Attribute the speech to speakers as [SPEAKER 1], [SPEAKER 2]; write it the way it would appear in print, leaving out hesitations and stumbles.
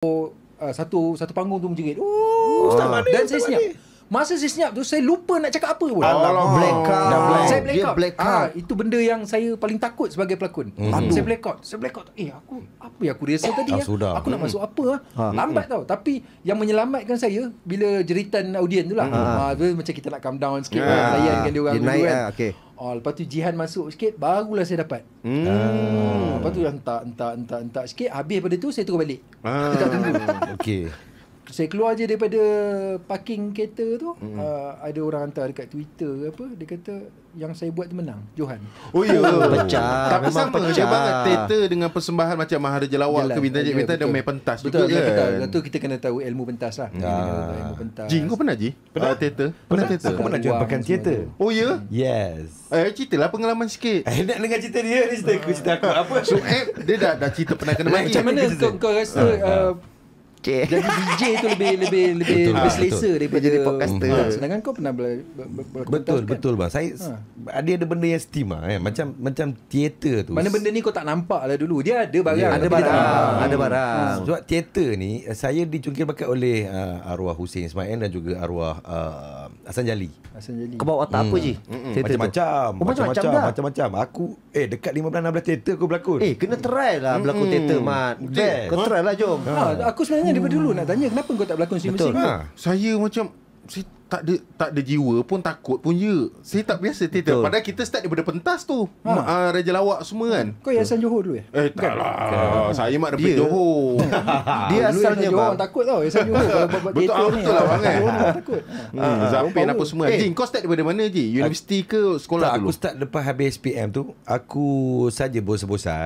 [SPEAKER 1] satu panggung tu menjerit. Dan saya senyap. Masa saya senyap tu, saya lupa nak cakap apa pun. Saya black out. Itu benda yang saya paling takut sebagai pelakon. Saya black out. Apa yang aku rasa tadi? Aku nak masuk apa? Lambat tau. Tapi yang menyelamatkan saya bila jeritan audien tu lah. Macam kita nak calm down sikit, layankan dia orang dulu kan. Lepas tu Jihan masuk sikit, barulah saya dapat. Lepas tu hentak sikit. Habis pada tu saya terus balik. Saya tak tunggu. Saya keluar je daripada parking kereta tu, ada orang hantar dekat Twitter apa, dia kata yang saya buat tu menang, Johan.
[SPEAKER 2] Oh ya,
[SPEAKER 3] pecah.
[SPEAKER 2] Tapi sama je banget teater dengan persembahan macam Maharaja Lawak ke Bintang Cik Bintang dan main pentas
[SPEAKER 1] betul,
[SPEAKER 2] juga kan.
[SPEAKER 1] Betul, kita kena tahu ilmu pentas lah. Ilmu pentas.
[SPEAKER 2] Ji, kau pernah Ji? Teater? Pernah teater?
[SPEAKER 4] Aku pernah jual pakan teater.
[SPEAKER 2] Oh ya?
[SPEAKER 4] Yes.
[SPEAKER 2] Ceritalah pengalaman sikit.
[SPEAKER 4] Nak dengar cerita dia cerita aku cerita aku apa.
[SPEAKER 2] So dia dah cerita pernah kena bagi.
[SPEAKER 1] Macam mana kau rasa jadi DJ tu lebih selesa daripada
[SPEAKER 3] jadi podcaster.
[SPEAKER 1] Sedangkan kau pernah
[SPEAKER 4] betul bang. Saya ada benda yang stigma macam teater tu.
[SPEAKER 1] Mana benda ni kau tak nampak lah dulu. Dia ada barang.
[SPEAKER 3] Ada barang.
[SPEAKER 4] Sebab teater ni saya dicungkil bakat oleh arwah Hussein Ismail dan juga arwah Hasan Jali.
[SPEAKER 3] Kau bawa otak apa je?
[SPEAKER 4] Macam-macam. Aku dekat 15-16 teater aku berlakon.
[SPEAKER 3] Kena try lah berlakon teater, Mat. Kau try lah, jom.
[SPEAKER 1] Aku sebenarnya daripada dulu nak tanya, kenapa kau tak berlakon musim-musim?
[SPEAKER 2] Saya macam saya tak ada jiwa pun, takut pun je. Saya tak biasa teater. Padahal kita start daripada pentas tu. Raja Lawak semua kan.
[SPEAKER 1] Kau Yayasan Johor dulu
[SPEAKER 2] tak lah. Saya mak daripada Johor.
[SPEAKER 3] Dia asalnya
[SPEAKER 1] Johor takut tau. Yayasan Johor kalau buat teater ni.
[SPEAKER 2] Betul lah bang kan.
[SPEAKER 1] Takut.
[SPEAKER 2] Zampin apa semua. Ji, kau start daripada mana Ji? Universiti ke sekolah dulu?
[SPEAKER 4] Aku start lepas habis SPM tu, aku saja bosan-bosan